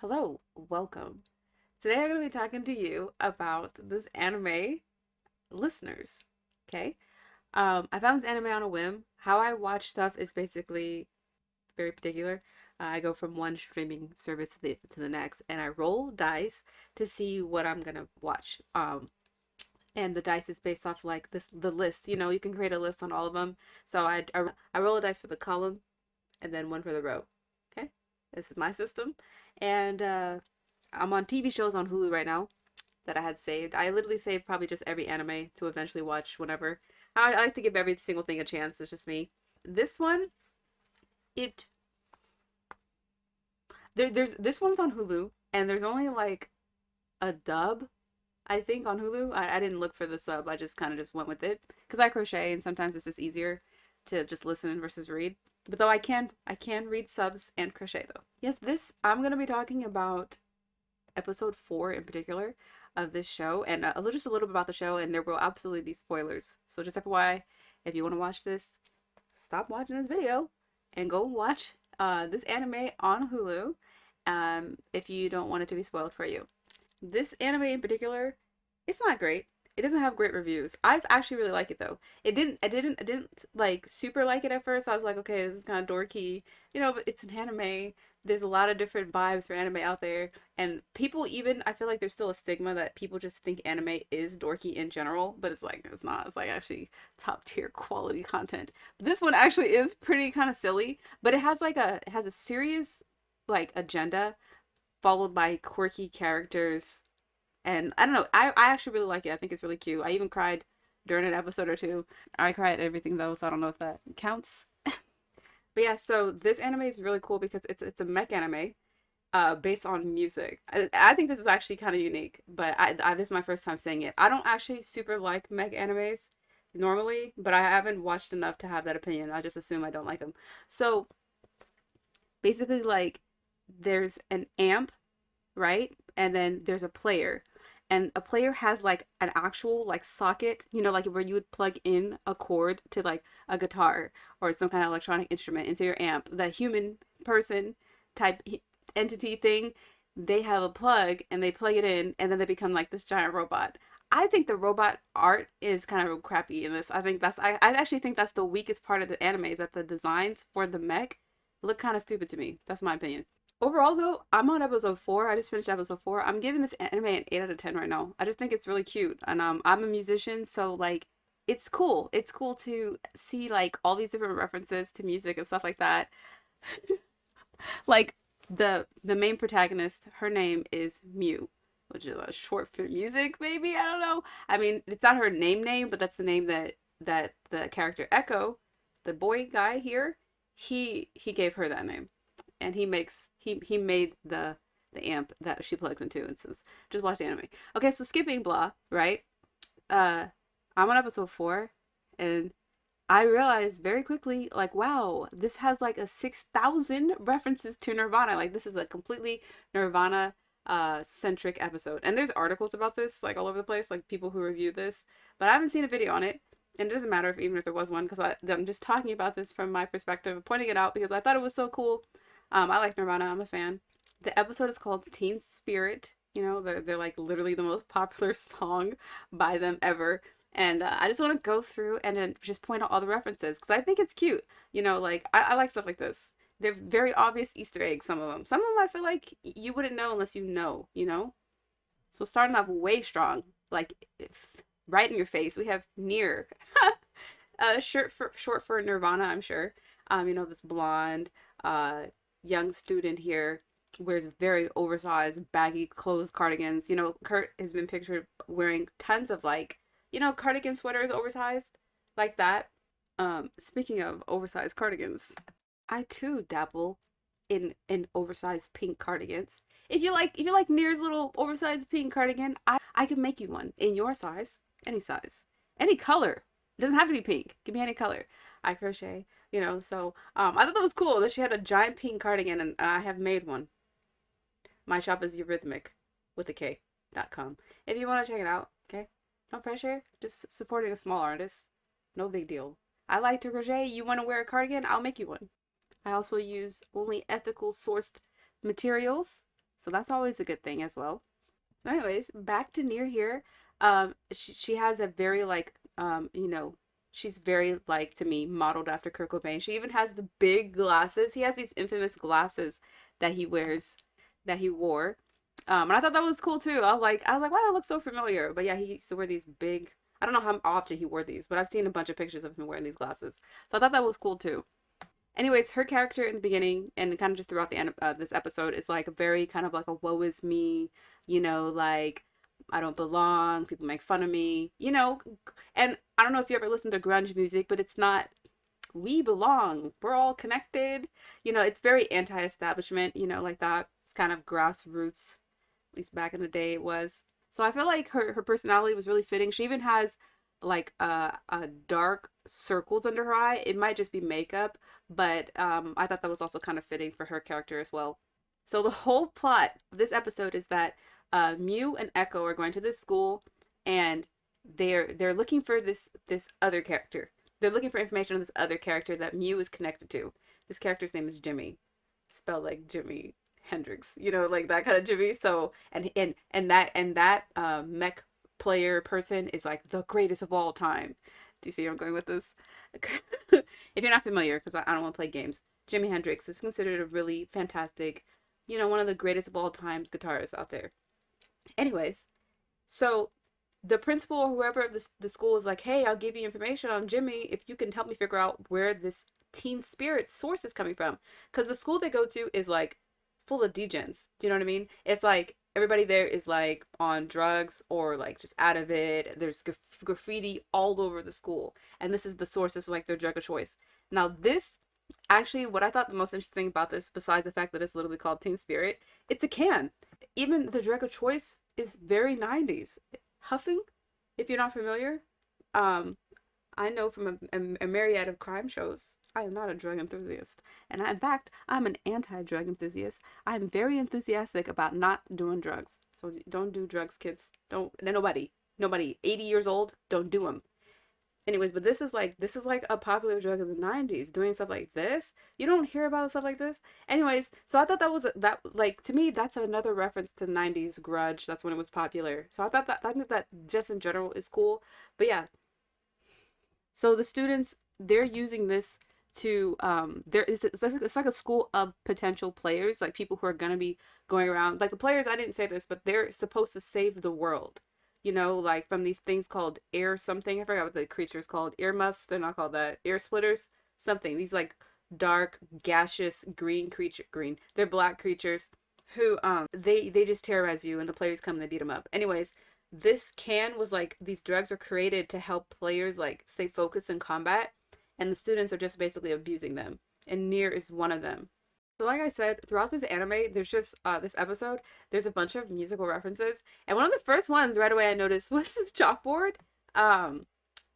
Hello, welcome. Today I'm going to be talking to you about this anime listeners. Okay? I found this anime on a whim. How I watch stuff is basically very particular. I go from one streaming service to the next, and I roll dice to see what I'm gonna watch. And the dice is based off like the list. You can create a list on all of them. So I roll a dice for the column, and then one for the row. Okay, this is my system, and I'm on TV shows on Hulu right now that I had saved. I literally saved probably just every anime to eventually watch whenever. I like to give every single thing a chance. It's just me. This one, it there's this one's on Hulu, and there's only like a dub, I think, on Hulu. I didn't look for the sub. I just kind of just went with it because I crochet, and sometimes it's just easier to just listen versus read. But though I can read subs and crochet though. Yes, this I'm gonna be talking about episode 4 in particular of this show, and just a little bit about the show, and there will absolutely be spoilers. So just FYI, if you want to watch this, stop watching this video and go watch this anime on Hulu if you don't want it to be spoiled for you. This anime in particular, it's not great. It doesn't have great reviews. I've actually really like it though. I didn't like super like it at first. I was like, okay, this is kind of dorky, but it's an anime. There's a lot of different vibes for anime out there, and people even I feel like there's still a stigma that people just think anime is dorky in general, but it's not. It's like actually top tier quality content. But this one actually is pretty kind of silly, but it has a serious like agenda followed by quirky characters, and I don't know. I actually really like it. I think it's really cute. I even cried during an episode or two. I cried at everything though, so I don't know if that counts. But yeah, so this anime is really cool because it's a mech anime based on music. I think this is actually kind of unique, but this is my first time saying it. I don't actually super like mech animes normally, but I haven't watched enough to have that opinion. I just assume I don't like them. So basically, like, there's an amp, right? And then there's a player. And a player has like an actual like socket, like where you would plug in a cord to like a guitar or some kind of electronic instrument into your amp. The human person type entity thing, they have a plug and they plug it in, and then they become like this giant robot. I think the robot art is kind of crappy in this. I actually think that's the weakest part of the anime, is that the designs for the mech look kind of stupid to me. That's my opinion. Overall, though, I'm on episode 4. I just finished episode 4. I'm giving this anime an 8 out of 10 right now. I just think it's really cute. And I'm a musician, so like it's cool. It's cool to see like all these different references to music and stuff like that. Like the main protagonist, her name is Mew, which is a short for music, maybe. I don't know. I mean, it's not her name, but that's the name that the character Echo, the boy guy here, he gave her that name, and he made the amp that she plugs into and says, just watch the anime. Okay, so skipping blah, right? Uh, I'm on episode 4, and I realized very quickly, like, wow, this has like a 6,000 references to Nirvana. Like, this is a completely Nirvana centric episode. And there's articles about this, like, all over the place, like people who review this, but I haven't seen a video on it. And it doesn't matter if even if there was one, because I'm just talking about this from my perspective, pointing it out because I thought it was so cool. I like Nirvana. I'm a fan. The episode is called Teen Spirit. They're like literally the most popular song by them ever. And I just want to go through and then just point out all the references because I think it's cute. Like I like stuff like this. They're very obvious Easter eggs, some of them. Some of them I feel like you wouldn't know unless you know? So starting off way strong, like right in your face, we have Near. Short for Nirvana, I'm sure. This blonde, young student here wears very oversized, baggy clothes, cardigans. Kurt has been pictured wearing tons of like, cardigan sweaters, oversized, like that. Speaking of oversized cardigans, I too dabble in oversized pink cardigans. If you like Near's little oversized pink cardigan, I can make you one in your size, any color. It doesn't have to be pink. It can be any color. I crochet, so I thought that was cool that she had a giant pink cardigan, and I have made one. My shop is Eurythmik with a K.com. If you want to check it out, okay? No pressure. Just supporting a small artist. No big deal. I like to crochet. You want to wear a cardigan? I'll make you one. I also use only ethical sourced materials. So that's always a good thing as well. So anyways, back to Near here. She has a very like she's very like to me modeled after Kurt Cobain. She even has the big glasses. He has these infamous glasses that he wears that he wore. And I thought that was cool too. I was like, wow, that looks so familiar. But yeah, he used to wear these big. I don't know how often he wore these, but I've seen a bunch of pictures of him wearing these glasses. So I thought that was cool too. Anyways, her character in the beginning and kind of just throughout the end of this episode is like a very kind of like a woe is me, like I don't belong, people make fun of me, and I don't know if you ever listened to grunge music, but it's not we belong, we're all connected, it's very anti-establishment, like that. It's kind of grassroots, at least back in the day it was. So I feel like her personality was really fitting. She even has like a dark circles under her eye. It might just be makeup, but I thought that was also kind of fitting for her character as well. So the whole plot of this episode is that Mew and Echo are going to this school, and they're looking for this other character. They're looking for information on this other character that Mew is connected to. This character's name is Jimmy, spelled like Jimi Hendrix, like that kind of Jimmy. So and that mech player person is like the greatest of all time. Do you see where I'm going with this? If you're not familiar, because I don't want to play games, Jimi Hendrix is considered a really fantastic, one of the greatest of all times guitarists out there. Anyways, so the principal or whoever of the school is like, hey, I'll give you information on Jimmy if you can help me figure out where this teen spirit source is coming from. Because the school they go to is like full of degens. Do you know what I mean? It's like everybody there is like on drugs or like just out of it. There's graffiti all over the school. And this is the source. This is like their drug of choice. Now, this actually, what I thought the most interesting thing about this, besides the fact that it's literally called Teen Spirit, it's a can. Even the drug of choice is very 90s. Huffing, if you're not familiar, um, I know from a myriad of crime shows, I am not a drug enthusiast. And in fact, I'm an anti-drug enthusiast. I'm very enthusiastic about not doing drugs. So don't do drugs, kids. Don't, nobody 80 years old, don't do them. Anyways, but this is like a popular drug in the 90s, doing stuff like this. You don't hear about stuff like this. Anyways, so I thought that like to me that's another reference to 90s grudge. That's when it was popular. So I think that just in general is cool. But yeah, so the students, they're using this to it's like a school of potential players, like people who are gonna be going around. Like the players, I didn't say this, but they're supposed to save the world. Like from these things called air something. I forgot what the creature's called. Earmuffs. They're not called that. Air splitters. Something. These like dark gaseous green. They're black creatures who they just terrorize you, and the players come and they beat them up. Anyways, this can was like these drugs were created to help players like stay focused in combat, and the students are just basically abusing them, and Nier is one of them. So like I said, throughout this anime, there's just this episode, there's a bunch of musical references, and one of the first ones right away I noticed was this chalkboard. um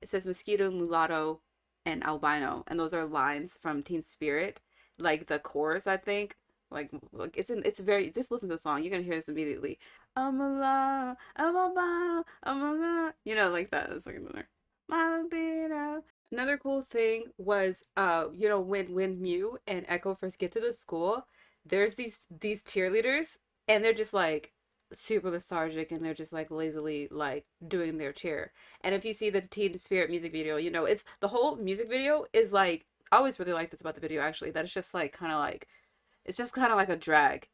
it says mosquito, mulatto, and albino, and those are lines from Teen Spirit, like the chorus, I think. Like it's very, just listen to the song, you're gonna hear this immediately. I'm alive, I'm albino, I'm alive, like that. That's like another Malabino. Another cool thing was when Mew and Echo first get to the school, there's these cheerleaders, and they're just like super lethargic, and they're just like lazily like doing their cheer. And if you see the Teen Spirit music video, it's the whole music video is like, I always really like this about the video actually, that it's just like kind of like, it's just kind of like a drag,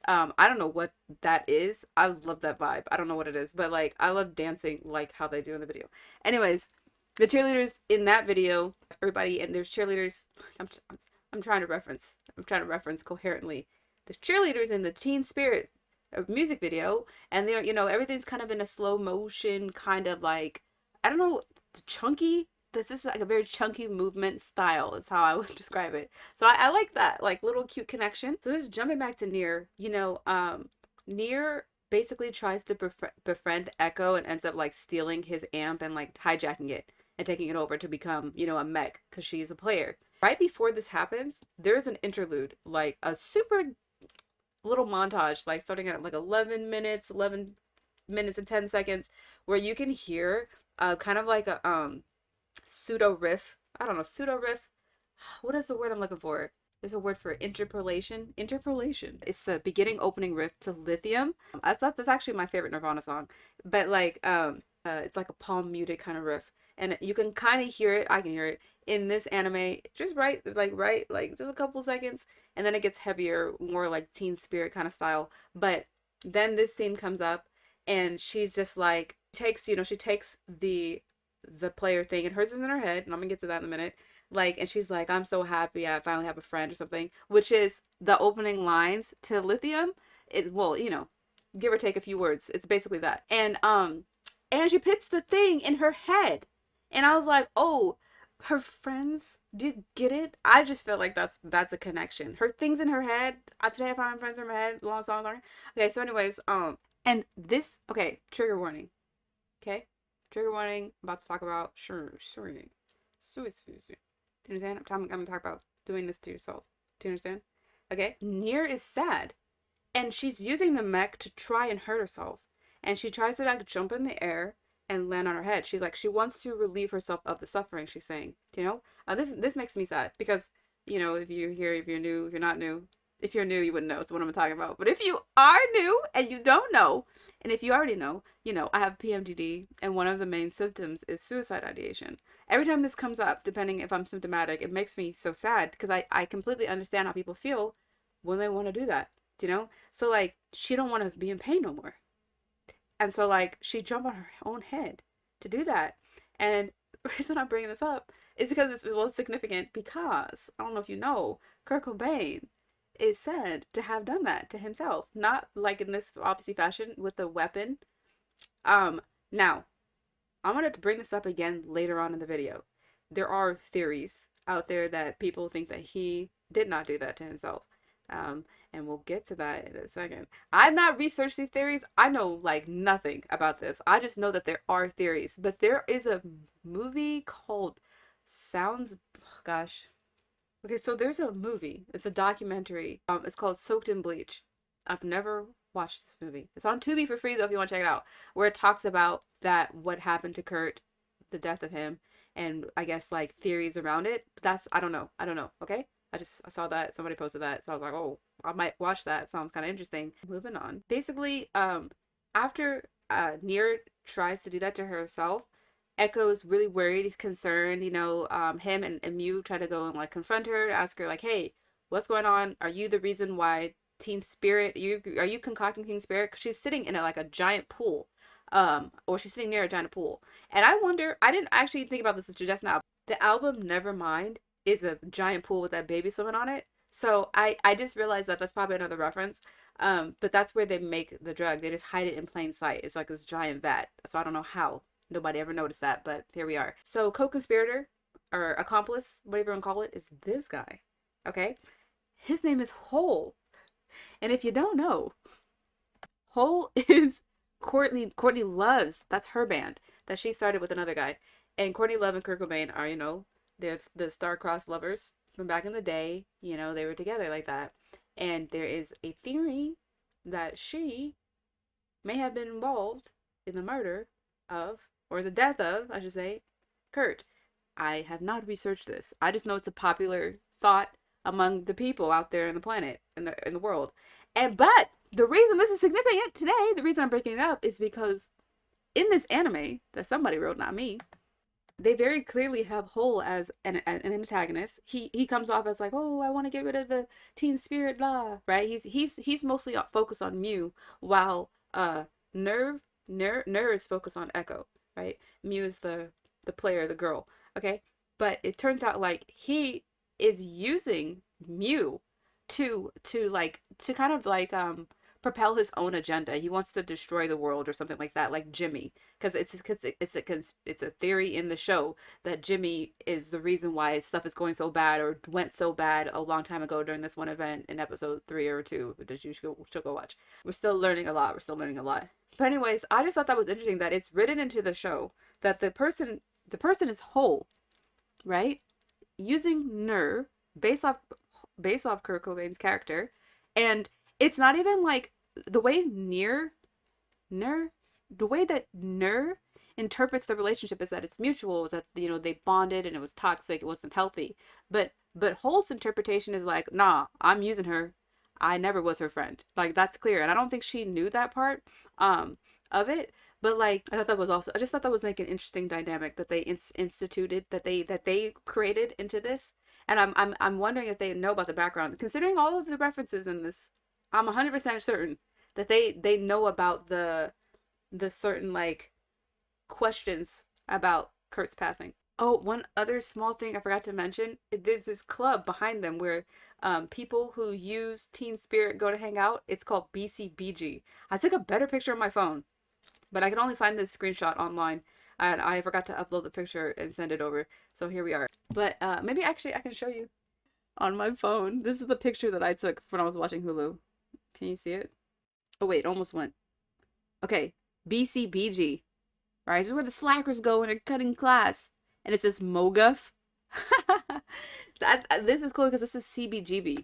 I don't know what that is. I love that vibe. I don't know what it is, but like I love dancing like how they do in the video. Anyways, the cheerleaders in that video, everybody, and there's cheerleaders. I'm, I'm trying to reference. I'm trying to reference coherently. There's cheerleaders in the Teen Spirit music video, and they're, everything's kind of in a slow motion, kind of like, I don't know, chunky. This is like a very chunky movement style is how I would describe it. So I like that, like little cute connection. So just jumping back to Nier, Nier basically tries to befriend Echo and ends up like stealing his amp and like hijacking it and taking it over to become, a mech because she's a player. Right before this happens, there's an interlude, like a super little montage, like starting at like 11 minutes and 10 seconds, where you can hear kind of like a pseudo riff. I don't know, pseudo riff. What is the word I'm looking for? There's a word for interpolation. Interpolation. It's the beginning opening riff to Lithium. That's actually my favorite Nirvana song. But like it's like a palm muted kind of riff. And you can kind of hear it. I can hear it in this anime just right, like just a couple seconds, and then it gets heavier, more like Teen Spirit kind of style. But then this scene comes up, and she's just like she takes the player thing, and hers is in her head, and I'm gonna get to that in a minute, like, and she's like, I'm so happy I finally have a friend or something, which is the opening lines to Lithium. It, well, give or take a few words, it's basically that. And she puts the thing in her head, and I was like, oh, her friends, do you get it? I just feel like that's a connection. Her things in her head. Today I found my friends in my head. Long song. Okay, so anyways, and this, okay, trigger warning. Okay, trigger warning. I'm about to talk about suicide. Do you understand? I'm gonna talk about doing this to yourself. Do you understand? Okay. Nier is sad, and she's using the mech to try and hurt herself, and she tries to like jump in the air and land on her head. She's like, she wants to relieve herself of the suffering. She's saying, this makes me sad because if you're here, if you're new, if you're not new, if you're new, you wouldn't know. So what I'm talking about. But if you are new and you don't know, and if you already know, I have PMDD, and one of the main symptoms is suicide ideation. Every time this comes up, depending if I'm symptomatic, it makes me so sad because I completely understand how people feel when they want to do that, So like, she don't want to be in pain no more. And so like, she jumped on her own head to do that. And the reason I'm bringing this up is because it's significant because, I don't know if you know, Kurt Cobain is said to have done that to himself. Not like in this obviously fashion with a weapon. Now, I'm going to bring this up again later on in the video. There are theories out there that people think that he did not do that to himself. And we'll get to that in a second. I've not researched these theories. I know like nothing about this. I just know that there are theories. But there is a movie called gosh. Okay, so there's a movie. It's a documentary. It's called Soaked in Bleach. I've never watched this movie. It's on Tubi for free though if you want to check it out. Where it talks about what happened to Kurt, the death of him, and I guess like theories around it. But I don't know. Okay? I saw that somebody posted that, so I was like, oh, I might watch that. Sounds kind of interesting. Moving on. Basically, after Nier tries to do that to herself, Echo's really worried. He's concerned. Him and Mew try to go and like confront her, ask her like, hey, what's going on? Are you the reason why Teen Spirit? Are you concocting Teen Spirit? Because she's sitting in like a giant pool, or she's sitting near a giant pool. And I wonder. I didn't actually think about this until just now. The album Nevermind is a giant pool with that baby swimming on it. So I just realized that that's probably another reference. But that's where they make the drug. They just hide it in plain sight. It's like this giant vat. So I don't know how nobody ever noticed that, but here we are. So co-conspirator or accomplice, whatever you want to call it, is this guy. Okay? His name is Hole. And if you don't know, Hole is Courtney Love's. That's her band that she started with another guy. And Courtney Love and Kurt Cobain are, they're the star-crossed lovers from back in the day. They were together like that. And there is a theory that she may have been involved in the murder of, or the death of, I should say, Kurt. I have not researched this. I just know it's a popular thought among the people out there in the planet, in the world. But the reason this is significant today, the reason I'm breaking it up, is because in this anime that somebody wrote, not me, they very clearly have Hole as an antagonist. He comes off as like, oh, I want to get rid of the teen spirit, blah, right? He's mostly focused on Mew, while Nerve is focused on Echo, right? Mew is the player, the girl, okay? But it turns out like he is using Mew to kind of like propel his own agenda. He wants to destroy the world or something like that, like Jimmy, because it's a theory in the show that Jimmy is the reason why stuff is going so bad or went so bad a long time ago during this one event in episode 3 or 2 that you should go watch. We're still learning a lot. But anyways, I just thought that was interesting that it's written into the show that the person is Whole, right? Using Nerve based off Kurt Cobain's character, and it's not even like the way that Ner interprets the relationship is that it's mutual, is that they bonded and it was toxic, it wasn't healthy. But But Hole's interpretation is like, nah, I'm using her. I never was her friend. Like that's clear. And I don't think she knew that part um of it. But like I thought that was also I just thought that was like an interesting dynamic that they instituted that they created into this. And I'm wondering if they know about the background. Considering all of the references in this, I'm 100% certain that they know about the certain like questions about Kurt's passing. Oh, one other small thing I forgot to mention. There's this club behind them where people who use Teen Spirit go to hang out. It's called BCBG. I took a better picture on my phone, but I can only find this screenshot online. And I forgot to upload the picture and send it over. So here we are. But maybe actually I can show you on my phone. This is the picture that I took when I was watching Hulu. Can you see it? Oh wait, almost went. Okay, BCBG. Right, this is where the slackers go when they're cutting class, and it says MOGUF. This is cool because this is CBGB,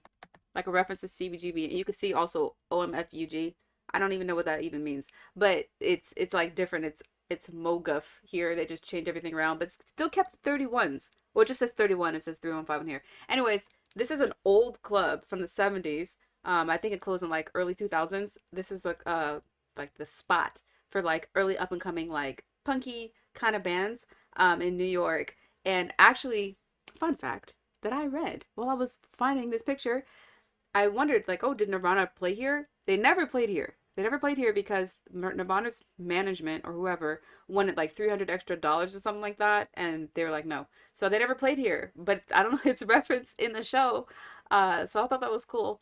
like a reference to CBGB, and you can see also OMFUG. I don't even know what that even means, but it's like different. It's MOGUF here. They just changed everything around, but still kept 31s. Well, it just says 31. It says 315 in here. Anyways, this is an old club from the 70s. I think it closed in like early 2000s. This is like the spot for like early up and coming like punky kind of bands in New York. And actually, fun fact that I read while I was finding this picture, I wondered like, oh, did Nirvana play here? They never played here. They never played here because Nirvana's management or whoever wanted like $300 extra or something like that, and they were like, no. So they never played here. But I don't know, it's referenced in the show. So I thought that was cool.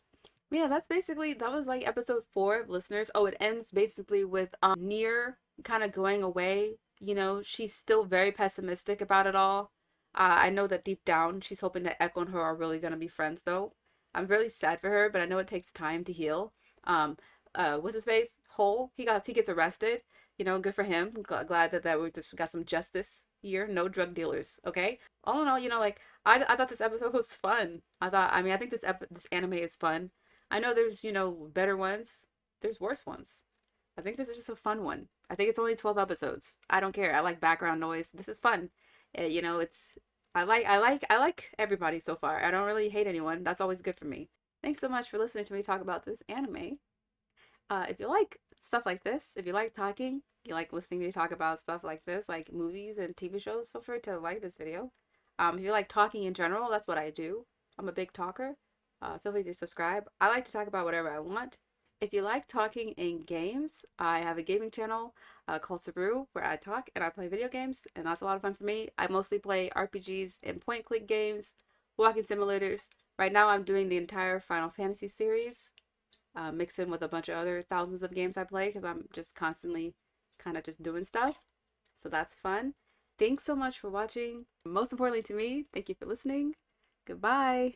Yeah, that's basically that was like episode 4 of Listeners. Oh, it ends basically with Near kind of going away. You know, she's still very pessimistic about it all. I know that deep down she's hoping that Echo and her are really gonna be friends though. I'm really sad for her, but I know it takes time to heal. Um, what's his face? Hole. He gets arrested. You know, good for him. Glad that we just got some justice here. No drug dealers. Okay. All in all, you know, like I thought this episode was fun. I mean, I think this anime is fun. I know there's, you know, better ones. There's worse ones. I think this is just a fun one. I think it's only 12 episodes. I don't care. I like background noise. This is fun. You know, it's I like everybody so far. I don't really hate anyone. That's always good for me. Thanks so much for listening to me talk about this anime. If you like stuff like this, if you like talking, you like listening to me talk about stuff like this, like movies and TV shows, feel free to like this video. If you like talking in general, that's what I do. I'm a big talker. Feel free to subscribe. I like to talk about whatever I want. If you like talking in games, I have a gaming channel called Sabru where I talk and I play video games, and that's a lot of fun for me. I mostly play RPGs and point-click games, walking simulators. Right now I'm doing the entire Final Fantasy series, mixed in with a bunch of other thousands of games I play because I'm just constantly kind of just doing stuff. So that's fun. Thanks so much for watching. Most importantly to me, thank you for listening. Goodbye.